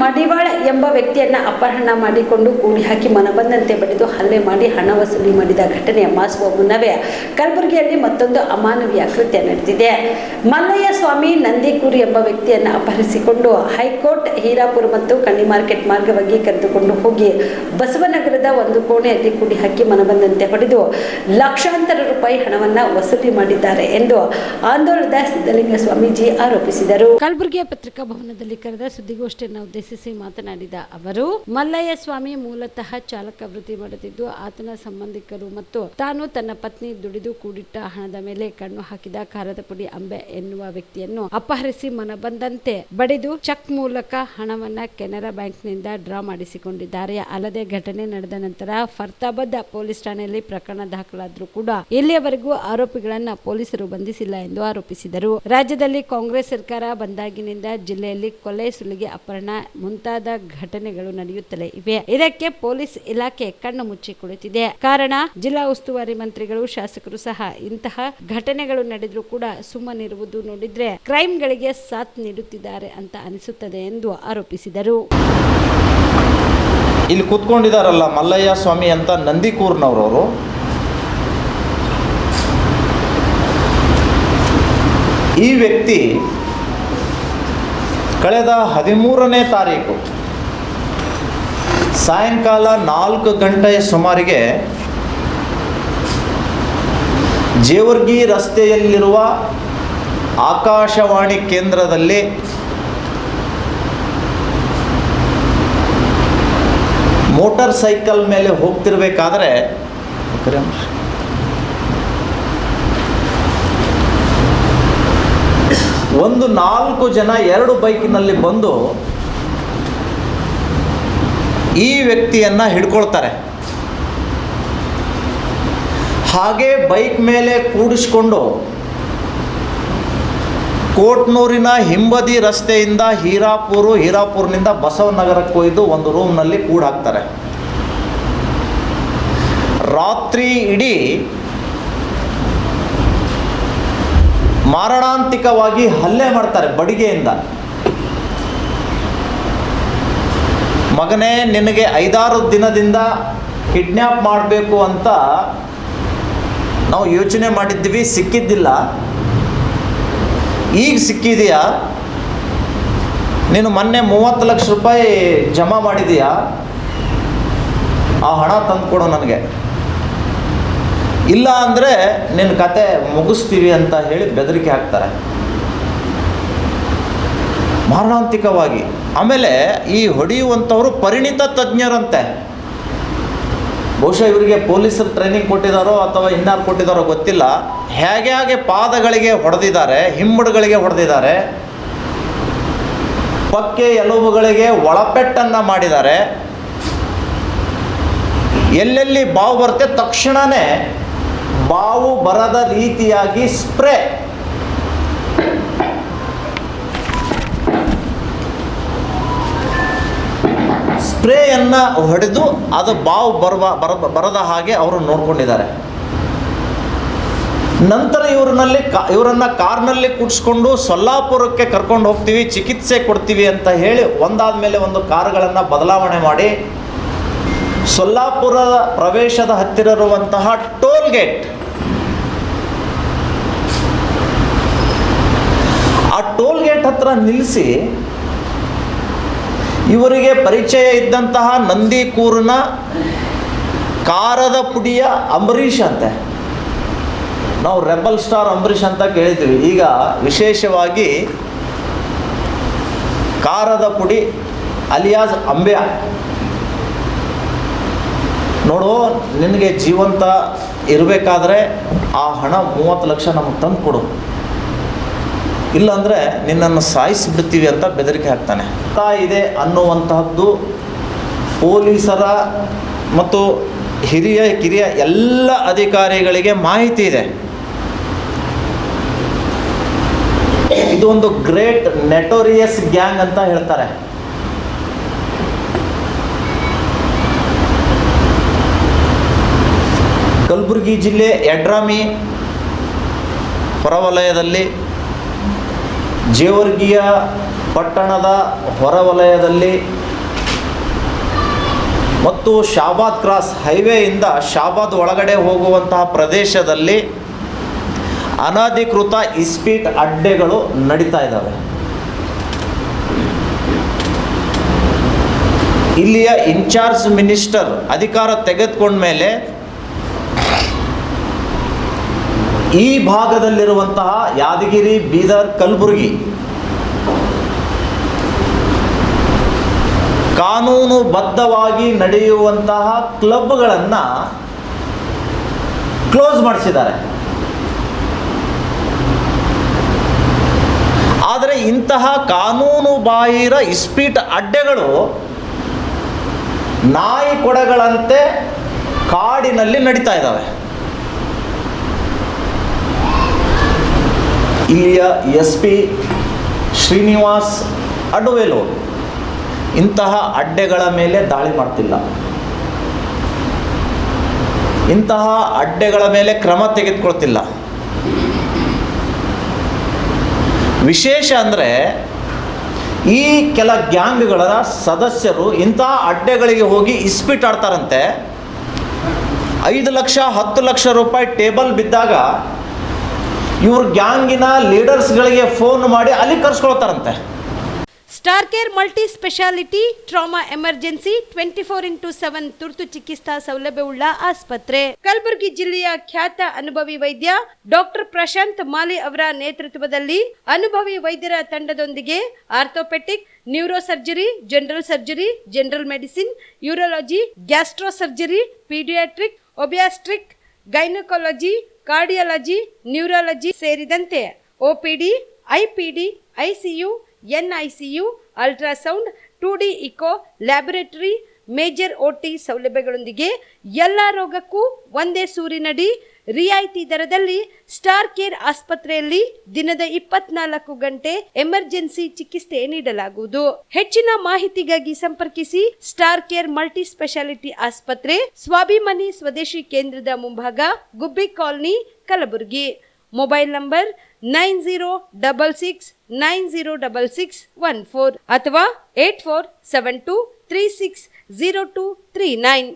ಮಡಿವಾಳ ಎಂಬ ವ್ಯಕ್ತಿಯನ್ನು ಅಪಹರಣ ಮಾಡಿಕೊಂಡು ಕೂಡಿ ಹಾಕಿ ಮನಬಂದಂತೆ ಬಡಿದು ಹಲ್ಲೆ ಮಾಡಿ ಹಣ ವಸೂಲಿ ಮಾಡಿದ ಘಟನೆ ಮಾಸುವ ಮುನ್ನವೇ ಕಲಬುರಗಿಯಲ್ಲಿ ಮತ್ತೊಂದು ಅಮಾನವೀಯ ಕೃತ್ಯ ನಡೆದಿದೆ. ಮಲ್ಲಯ್ಯ ಸ್ವಾಮಿ ನಂದಿಕೂರು ಎಂಬ ವ್ಯಕ್ತಿಯನ್ನು ಅಪಹರಿಸಿಕೊಂಡು ಹೈಕೋರ್ಟ್, ಹೀರಾಪುರ ಮತ್ತು ಕಣ್ಣಿ ಮಾರ್ಕೆಟ್ ಮಾರ್ಗವಾಗಿ ಕರೆದುಕೊಂಡು ಹೋಗಿ ಬಸವನಗರದ ಒಂದು ಕೋಣೆಯಲ್ಲಿ ಕೂಡಿ ಹಾಕಿ ಮನಬಂದಂತೆ ಹೊಡೆದು ಲಕ್ಷಾಂತರ ರೂಪಾಯಿ ಹಣವನ್ನು ವಸೂಲಿ ಮಾಡಿದ್ದಾರೆ ಎಂದು ಆಂದೋಲನದ ಸಿದ್ದಲಿಂಗ ಸ್ವಾಮೀಜಿ ಆರೋಪಿಸಿದರು. ಕಲಬುರಗಿಯ ಪತ್ರಿಕಾ ಭವನದಲ್ಲಿ ಕರೆದ ಸುದ್ದಿಗೋಷ್ಠಿಯನ್ನು ಉದ್ದೇಶಿಸಿ ಮಾತನಾಡಿದ ಅವರು, ಮಲ್ಲಯ್ಯ ಸ್ವಾಮಿ ಮೂಲತಃ ಚಾಲಕ ವೃತ್ತಿ ಮಾಡುತ್ತಿದ್ದು, ಆತನ ಸಂಬಂಧಿಕರು ಮತ್ತು ತಾನು ತನ್ನ ಪತ್ನಿ ದುಡಿದು ಕೂಡಿಟ್ಟ ಹಣದ ಮೇಲೆ ಕಣ್ಣು ಹಾಕಿದ ಖಾರದ ಪುಡಿ ಅಂಬೆ ಎನ್ನುವ ವ್ಯಕ್ತಿಯನ್ನು ಅಪಹರಿಸಿ ಮನಬಂದಂತೆ ಬಡಿದು ಚೆಕ್ ಮೂಲಕ ಹಣವನ್ನ ಕೆನರಾ ಬ್ಯಾಂಕ್ನಿಂದ ಡ್ರಾ ಮಾಡಿಸಿಕೊಂಡಿದ್ದಾರೆ. ಅಲ್ಲದೆ ಘಟನೆ ನಡೆದ ನಂತರ ಫರ್ತಾಬಾದ್ ಪೊಲೀಸ್ ಠಾಣೆಯಲ್ಲಿ ಪ್ರಕರಣ ದಾಖಲಾದರೂ ಕೂಡ ಇಲ್ಲಿಯವರೆಗೂ ಆರೋಪಿಗಳನ್ನ ಪೊಲೀಸರು ಬಂಧಿಸಿಲ್ಲ ಎಂದು ಆರೋಪಿಸಿದರು. ರಾಜ್ಯದಲ್ಲಿ ಕಾಂಗ್ರೆಸ್ ಸರ್ಕಾರ ಬಂದಾಗಿನಿಂದ ಜಿಲ್ಲೆಯಲ್ಲಿ ಕೊಲೆ, ಸುಲಿಗೆ, ಅಪಹರಣ ಮುಂತಾದ ಘಟನೆಗಳು ನಡೆಯುತ್ತಲೇ ಇವೆ. ಇದಕ್ಕೆ ಪೊಲೀಸ್ ಇಲಾಖೆ ಕಣ್ಣು ಮುಚ್ಚಿ ಕುಳಿತಿದೆ. ಕಾರಣ ಜಿಲ್ಲಾ ಉಸ್ತುವಾರಿ ಮಂತ್ರಿಗಳು, ಶಾಸಕರು ಸಹ ಇಂತಹ ಘಟನೆಗಳು ನಡೆದರೂ ಕೂಡ ಸುಮ್ಮನಿರುವುದು ನೋಡಿದ್ರೆ ಕ್ರೈಮ್ಗಳಿಗೆ ಸಾಥ್ ನೀಡುತ್ತಿದ್ದಾರೆ ಅಂತ ಅನಿಸುತ್ತದೆ ಎಂದು ಆರೋಪಿಸಿದರು. ಇಲ್ಲಿ ಕೂತ್ಕೊಂಡಿದ್ದಾರಲ್ಲ ಮಲ್ಲಯ್ಯ ಸ್ವಾಮಿ ಅಂತ ನಂದಿಕೂರ್ನವರು, ಈ ವ್ಯಕ್ತಿ ಕಳೆದ 13ನೇ ತಾರೀಕು ಸಾಯಂಕಾಲ 4 ಗಂಟೆಯ ಸುಮಾರಿಗೆ ಜೇವರ್ಗಿ ರಸ್ತೆಯಲ್ಲಿರುವ ಆಕಾಶವಾಣಿ ಕೇಂದ್ರದಲ್ಲಿ ಮೋಟಾರ್ ಸೈಕಲ್ ಮೇಲೆ ಹೋಗ್ತಿರ್ಬೇಕಾದ್ರೆ ಒಂದು 4 ಜನ 2 ಬೈಕಿನಲ್ಲಿ ಬಂದು ಈ ವ್ಯಕ್ತಿಯನ್ನು ಹಿಡ್ಕೊಳ್ತಾರೆ. ಹಾಗೆ ಬೈಕ್ ಮೇಲೆ ಕೂಡಿಸ್ಕೊಂಡು ಕೋಟ್ನೂರಿನ ಹಿಂಬದಿ ರಸ್ತೆಯಿಂದ ಹೀರಾಪುರನಿಂದ ಬಸವನಗರಕ್ಕೆ ಒಯ್ದು ಒಂದು ರೂಮ್ನಲ್ಲಿ ಕೂಡಾಕ್ತಾರೆ. ರಾತ್ರಿ ಇಡೀ ಮಾರಣಾಂತಿಕವಾಗಿ ಹಲ್ಲೆ ಮಾಡ್ತಾರೆ ಬಡಿಗೆಯಿಂದ. ಮಗನೇ, ನಿನಗೆ 5-6 ದಿನದಿಂದ ಕಿಡ್ನ್ಯಾಪ್ ಮಾಡಬೇಕು ಅಂತ ನಾವು ಯೋಚನೆ ಮಾಡಿದ್ವಿ, ಸಿಕ್ಕಿದ್ದಿಲ್ಲ. ಈಗ ಸಿಕ್ಕಿದೆಯಾ? ನೀನು ಮೊನ್ನೆ 30 ಲಕ್ಷ ರೂಪಾಯಿ ಜಮಾ ಮಾಡಿದೀಯಾ? ಆ ಹಣ ತಂದುಕೊಡು ನನಗೆ, ಇಲ್ಲ ಅಂದರೆ ನಿನ್ನ ಕತೆ ಮುಗಿಸ್ತೀವಿ ಅಂತ ಹೇಳಿ ಬೆದರಿಕೆ ಹಾಕ್ತಾರೆ ಮಾರಣಾಂತಿಕವಾಗಿ. ಆಮೇಲೆ ಈ ಹೊಡೆಯುವಂಥವರು ಪರಿಣಿತ ತಜ್ಞರಂತೆ. ಬಹುಶಃ ಇವರಿಗೆ ಪೊಲೀಸರು ಟ್ರೈನಿಂಗ್ ಕೊಟ್ಟಿದ್ದಾರೋ ಅಥವಾ ಇನ್ನಾರು ಕೊಟ್ಟಿದ್ದಾರೋ ಗೊತ್ತಿಲ್ಲ. ಹೇಗೆ ಪಾದಗಳಿಗೆ ಹೊಡೆದಿದ್ದಾರೆ, ಹಿಮ್ಮಡುಗಳಿಗೆ ಹೊಡೆದಿದ್ದಾರೆ, ಪಕ್ಕೆ ಎಲುಬುಗಳಿಗೆ ಒಳಪೆಟ್ಟನ್ನು ಮಾಡಿದ್ದಾರೆ. ಎಲ್ಲೆಲ್ಲಿ ಬಾವು ಬರುತ್ತೆ ತಕ್ಷಣವೇ ಬಾವು ಬರದ ರೀತಿಯಾಗಿ ಸ್ಪ್ರೇಯನ್ನು ಹೊಡೆದು ಅದು ಬಾವು ಬರದ ಹಾಗೆ ಅವರು ನೋಡ್ಕೊಂಡಿದ್ದಾರೆ. ನಂತರ ಇವರನ್ನು ಕಾರ್ನಲ್ಲಿ ಕೂಡಿಸ್ಕೊಂಡು ಸೊಲ್ಲಾಪುರಕ್ಕೆ ಕರ್ಕೊಂಡು ಹೋಗ್ತೀವಿ, ಚಿಕಿತ್ಸೆ ಕೊಡ್ತೀವಿ ಅಂತ ಹೇಳಿ ಒಂದಾದ ಮೇಲೆ ಒಂದು ಕಾರುಗಳನ್ನು ಬದಲಾವಣೆ ಮಾಡಿ ಸೊಲ್ಲಾಪುರ ಪ್ರವೇಶದ ಹತ್ತಿರ ಇರುವಂತಹ ಟೋಲ್ ಗೇಟ್, ಆ ಟೋಲ್ ಗೇಟ್ ಹತ್ರ ನಿಲ್ಲಿಸಿ ಇವರಿಗೆ ಪರಿಚಯ ಇದ್ದಂತಹ ನಂದಿಕೂರಿನ ಖಾರದ ಪುಡಿಯ ಅಂಬರೀಷ್ ಅಂತೆ. ನಾವು ರೆಬಲ್ ಸ್ಟಾರ್ ಅಂಬರೀಷ್ ಅಂತ ಕೇಳಿದ್ದೀವಿ. ಈಗ ವಿಶೇಷವಾಗಿ ಖಾರದ ಪುಡಿ ಅಲಿಯಾಸ್ ಅಂಬ್ಯ, ನೋಡು, ನಿನಗೆ ಜೀವಂತ ಇರಬೇಕಾದ್ರೆ ಆ ಹಣ 30 ಲಕ್ಷ ನಮಗೆ ತಂದು ಕೊಡು, ಇಲ್ಲಾಂದರೆ ನಿನ್ನನ್ನು ಸಾಯಿಸಿಬಿಡ್ತೀವಿ ಅಂತ ಬೆದರಿಕೆ ಹಾಕ್ತಾನೆ. ಇದೆ ಅನ್ನುವಂತಹದ್ದು ಪೊಲೀಸರ ಮತ್ತು ಕಿರಿಯ ಎಲ್ಲ ಅಧಿಕಾರಿಗಳಿಗೆ ಮಾಹಿತಿ ಇದೆ. ಇದು ಒಂದು ಗ್ರೇಟ್ ನೆಟೋರಿಯಸ್ ಗ್ಯಾಂಗ್ ಅಂತ ಹೇಳ್ತಾರೆ. ಕಲಬುರಗಿ ಜಿಲ್ಲೆ ಯಡ್ರಾಮಿ ಹೊರವಲಯದಲ್ಲಿ ಜೇವರ್ಗಿಯ ಪಟ್ಟಣದ ಹೊರವಲಯದಲ್ಲಿ ಮತ್ತು ಶಾಬಾದ್ ಕ್ರಾಸ್ ಹೈವೇಯಿಂದ ಶಾಬಾದ್ ಒಳಗಡೆ ಹೋಗುವಂತಹ ಪ್ರದೇಶದಲ್ಲಿ ಅನಧಿಕೃತ ಇಸ್ಪೀಟ್ ಅಡ್ಡೆಗಳು ನಡೀತಾ ಇದ್ದಾವೆ. ಇಲ್ಲಿಯ ಇನ್ಚಾರ್ಜ್ ಮಿನಿಸ್ಟರ್ ಅಧಿಕಾರ ತೆಗೆದುಕೊಂಡ ಮೇಲೆ ಈ ಭಾಗದಲ್ಲಿರುವಂತಹ ಯಾದಗಿರಿ, ಬೀದರ್, ಕಲಬುರಗಿ ಕಾನೂನುಬದ್ಧವಾಗಿ ನಡೆಯುವಂತಹ ಕ್ಲಬ್ಗಳನ್ನು ಕ್ಲೋಸ್ ಮಾಡಿಸಿದ್ದಾರೆ. ಆದರೆ ಇಂತಹ ಕಾನೂನು ಬಾಹಿರ ಇಸ್ಪೀಟ್ ಅಡ್ಡೆಗಳು ನಾಯಿ ಕೊಡೆಗಳಂತೆ ಕಾಡಿನಲ್ಲಿ ನಡೀತಾ ಇದ್ದಾವೆ. ಇಲ್ಲಿಯ SP ಶ್ರೀನಿವಾಸ್ ಅಡ್ವೇಲು ಇಂತಹ ಅಡ್ಡೆಗಳ ಮೇಲೆ ದಾಳಿ ಮಾಡ್ತಿಲ್ಲ. ಇಂತಹ ಅಡ್ಡೆಗಳ ಮೇಲೆ ಕ್ರಮ ತೆಗೆದುಕೊಳ್ತಿಲ್ಲ. ವಿಶೇಷ ಅಂದರೆ ಈ ಕೆಲ ಗ್ಯಾಂಗ್ಗಳ ಸದಸ್ಯರು ಇಂತಹ ಅಡ್ಡೆಗಳಿಗೆ ಹೋಗಿ ಇಸ್ಪೀಟ್ ಆಡ್ತಾರಂತೆ. 5 ಲಕ್ಷ 10 ಲಕ್ಷ ರೂಪಾಯಿ ಟೇಬಲ್ ಬಿದ್ದಾಗ ಇವ್ರ ಗ್ಯಾಂಗಿನ ಲೀಡರ್ಸ್ಗಳಿಗೆ ಫೋನ್ ಮಾಡಿ ಅಲ್ಲಿ ಕರ್ಸ್ಕೊಳ್ತಾರಂತೆ. Star care multi speciality trauma emergency 24x7 ತುರ್ತು ಚಿಕಿತ್ಸಾ ಸೌಲಭ್ಯವುಳ್ಳ ಆಸ್ಪತ್ರೆ. ಕಲಬುರಗಿ ಜಿಲ್ಲೆಯ ಖ್ಯಾತ ಅನುಭವಿ ವೈದ್ಯ ಡಾಕ್ಟರ್ ಪ್ರಶಾಂತ್ ಮಾಲಿ ಅವರ ನೇತೃತ್ವದಲ್ಲಿ ಅನುಭವಿ ವೈದ್ಯರ ತಂಡದೊಂದಿಗೆ orthopaedic, neuro surgery, general surgery, general medicine, urology, gastro surgery, paediatric, obstetric, gynaecology, cardiology, neurology ಸೇರಿದಂತೆ OPD, IPD, ICU, NICU, ultrasound, 2D echo, laboratory, major OT ಸೌಲಭ್ಯಗಳೊಂದಿಗೆ ಎಲ್ಲ ರೋಗಕ್ಕೂ ಒಂದೇ ಸೂರಿನಡಿ ರಿಯಾಯಿತಿ ದರದಲ್ಲಿ ಸ್ಟಾರ್ ಕೇರ್ ಆಸ್ಪತ್ರೆಯಲ್ಲಿ ದಿನದ 24 ಗಂಟೆ ಎಮರ್ಜೆನ್ಸಿ ಚಿಕಿತ್ಸೆ ನೀಡಲಾಗುವುದು. ಹೆಚ್ಚಿನ ಮಾಹಿತಿಗಾಗಿ ಸಂಪರ್ಕಿಸಿ ಸ್ಟಾರ್ ಕೇರ್ ಮಲ್ಟಿ ಸ್ಪೆಷಾಲಿಟಿ ಆಸ್ಪತ್ರೆ, ಸ್ವಾಭಿಮಾನಿ ಸ್ವದೇಶಿ ಕೇಂದ್ರದ ಮುಂಭಾಗ, ಗುಬ್ಬಿ ಕಾಲನಿ, ಕಲಬುರಗಿ. ಮೊಬೈಲ್ ನಂಬರ್ 9066906614 ಅಥವಾ 8472360239.